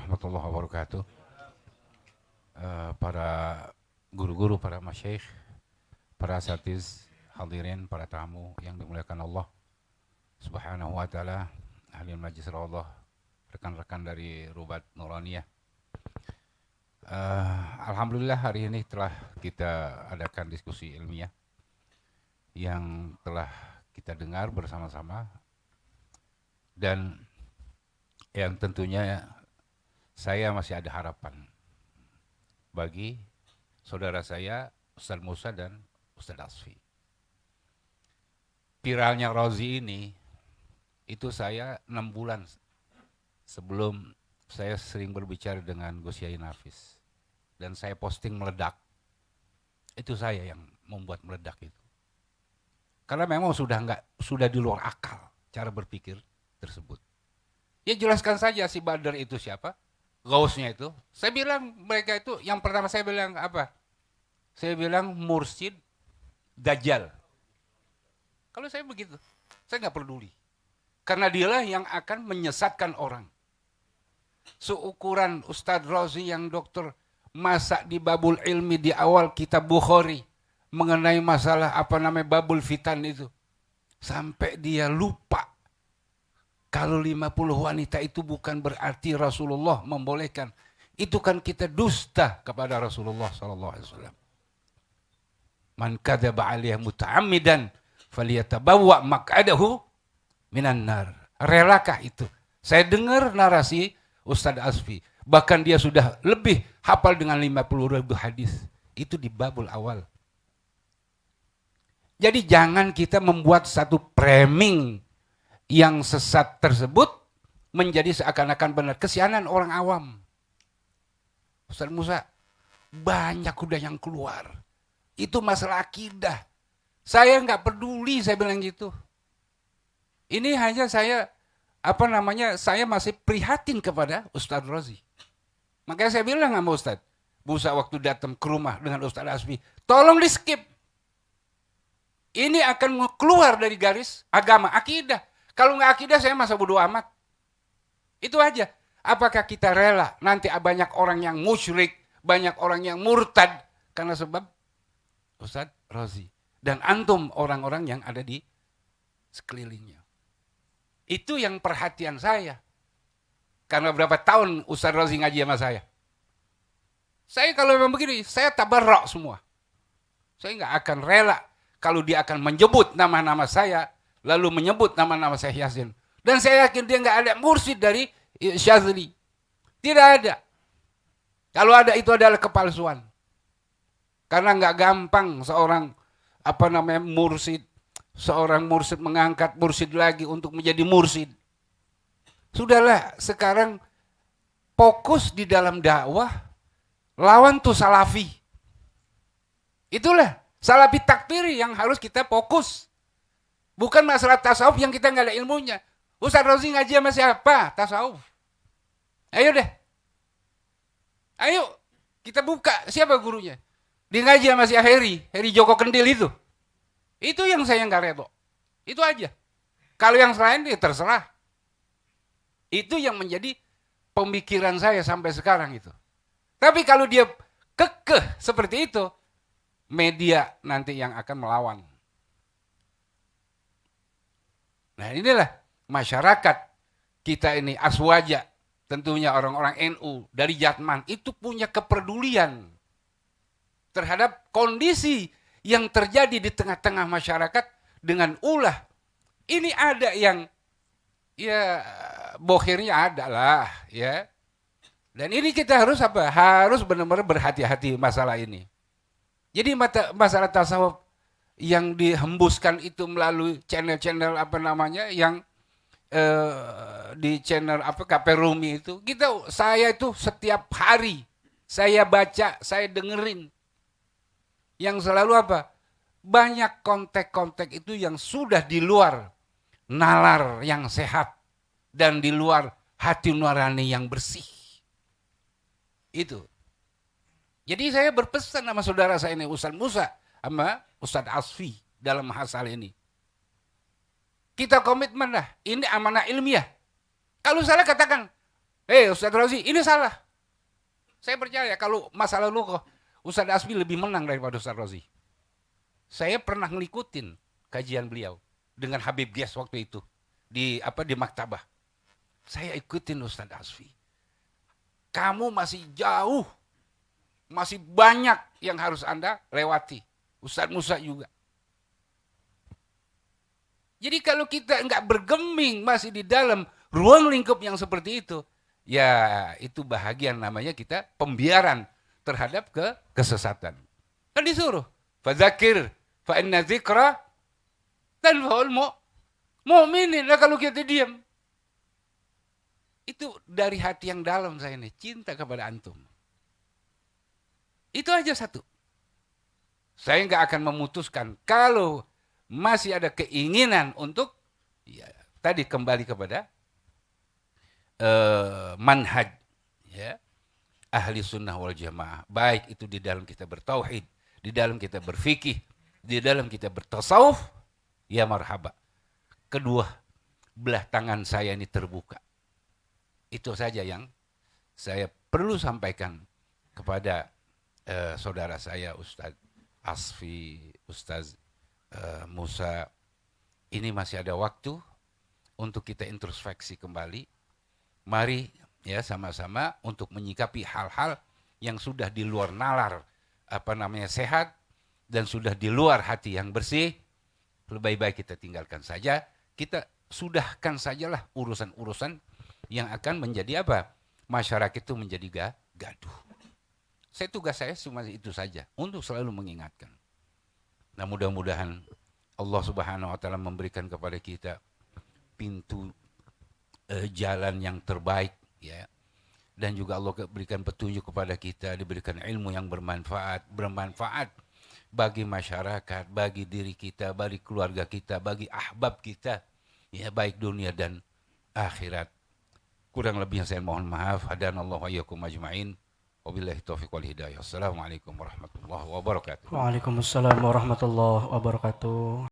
warahmatullahi wabarakatuh. Para guru-guru, para masyayikh, para asatiz, hadirin, para tamu yang dimuliakan Allah Subhanahu wa taala, ahli majlis Allah, rekan-rekan dari Rubat Nuraniyah. Alhamdulillah hari ini telah kita adakan diskusi ilmiah yang telah kita dengar bersama-sama, dan yang tentunya saya masih ada harapan bagi saudara saya Ustaz Musa dan Ustaz Asfi. Viralnya Rozi ini, itu saya 6 bulan sebelum saya sering berbicara dengan Gus Yai Nafis, dan saya posting meledak. Itu saya yang membuat meledak itu. Karena memang sudah di luar akal cara berpikir tersebut. Ya jelaskan saja si Badar itu siapa, Gausnya itu. Saya bilang mereka itu, yang pertama saya bilang apa? Saya bilang mursyid Dajjal. Kalau saya begitu, saya nggak peduli. Karena dialah yang akan menyesatkan orang. Seukuran Ustadz Rozi yang dokter masa di babul ilmi di awal kitab Bukhari mengenai masalah babul fitan itu. Sampai dia lupa kalau 50 wanita itu bukan berarti Rasulullah membolehkan. Itu kan kita dusta kepada Rasulullah SAW. Man kadzaba alaihi muta'ammidan falyatabawwa maq'adahu minan nar. Relakah itu? Saya dengar narasi Ustadz Asfi. Bahkan dia sudah lebih hafal dengan 50.000 hadis. Itu di babul awal. Jadi jangan kita membuat satu framing yang sesat tersebut menjadi seakan-akan benar. Kesianan orang awam. Ustaz Musa, banyak udah yang keluar. Itu masalah akidah. Saya nggak peduli, saya bilang gitu. Ini hanya saya masih prihatin kepada Ustaz Rozi. Makanya saya bilang sama Ustaz Musa waktu datang ke rumah dengan Ustaz Asfi, tolong di skip. Ini akan keluar dari garis agama, akidah. Kalau nggak akidah saya masa bodo amat. Itu aja. Apakah kita rela nanti banyak orang yang musyrik, banyak orang yang murtad karena sebab Ustadz Rozi dan antum orang-orang yang ada di sekelilingnya. Itu yang perhatian saya. Karena berapa tahun Ustadz Rozi ngaji sama saya. Saya kalau memang begini, saya tabarrak semua. Saya nggak akan rela kalau dia akan menyebut nama-nama saya, lalu menyebut nama-nama Syekh Yasin. Dan saya yakin dia nggak ada mursyid dari Syazili. Tidak ada. Kalau ada itu adalah kepalsuan. Karena nggak gampang seorang mursyid, seorang mursyid mengangkat mursyid lagi untuk menjadi mursyid. Sudahlah, sekarang fokus di dalam dakwah, lawan tuh salafi. Itulah salafi takfiri yang harus kita fokus. Bukan masalah tasawuf yang kita nggak ada ilmunya. Ustaz Rozi ngaji sama siapa? Tasawuf. Ayo deh. Ayo, kita buka. Siapa gurunya? Dia ngaji sama si Heri Joko Kendil itu. Itu yang saya nggak redo. Itu aja. Kalau yang selain dia terserah. Itu yang menjadi pemikiran saya sampai sekarang itu. Tapi kalau dia kekeh seperti itu, media nanti yang akan melawan. Nah inilah masyarakat kita ini aswaja, tentunya orang-orang NU dari Jatman itu punya kepedulian terhadap kondisi yang terjadi di tengah-tengah masyarakat dengan ulah. Ini ada yang ya bohirnya ada lah ya. Dan ini kita harus Harus benar-benar berhati-hati masalah ini. Jadi masalah tasawuf yang dihembuskan itu melalui channel-channel yang di channel KP Rumi itu, saya itu setiap hari saya baca, saya dengerin yang selalu banyak kontek-kontek itu yang sudah di luar nalar yang sehat dan di luar hati nurani yang bersih. Itu. Jadi saya berpesan sama saudara saya ini Ustaz Musa sama Ustaz Asfi dalam masalah ini. Kita komitmen lah, ini amanah ilmiah. Kalau salah katakan, Ustadz Rozi, ini salah. Saya percaya kalau masalah lu kok Ustadz Asfi lebih menang daripada Ustadz Rozi. Saya pernah ngikutin kajian beliau dengan Habib Gias waktu itu di maktabah. Saya ikutin Ustadz Asfi. Kamu masih jauh, masih banyak yang harus Anda lewati. Ustadz Musa juga. Jadi kalau kita nggak bergeming masih di dalam ruang lingkup yang seperti itu, ya itu bahagian namanya kita pembiaran terhadap kesesatan. Kan disuruh, fadzakir fa inna dzikra tanfa'ul mu'minin. Nah kalau kita diam, itu dari hati yang dalam saya nih, cinta kepada antum. Itu aja satu. Saya nggak akan memutuskan kalau masih ada keinginan untuk ya, tadi kembali kepada manhaj ya, ahli sunnah wal jamaah. Baik itu di dalam kita bertauhid, di dalam kita berfikih, di dalam kita bertasawuf, ya marhaba. Kedua belah tangan saya ini terbuka. Itu saja yang saya perlu sampaikan kepada saudara saya Ustadz Asfi, Ustadz Musa. Ini masih ada waktu untuk kita introspeksi kembali. Mari ya sama-sama untuk menyikapi hal-hal yang sudah di luar nalar sehat dan sudah di luar hati yang bersih. Lebih baik kita tinggalkan saja. Kita sudahkan sajalah urusan-urusan yang akan menjadi masyarakat itu menjadi gaduh. Tugas saya cuma itu saja, untuk selalu mengingatkan. Nah mudah-mudahan Allah Subhanahu wa Ta'ala memberikan kepada kita pintu jalan yang terbaik ya, dan juga Allah berikan petunjuk kepada kita, diberikan ilmu yang bermanfaat bagi masyarakat, bagi diri kita, bagi keluarga kita, bagi ahbab kita ya, baik dunia dan akhirat. Kurang lebihnya saya mohon maaf. Hadanallahu wa iyyakum ajma'in. Wabillahi taufiq wal hidayah. Assalamualaikum warahmatullahi wabarakatuh. Waalaikumsalam warahmatullahi wabarakatuh.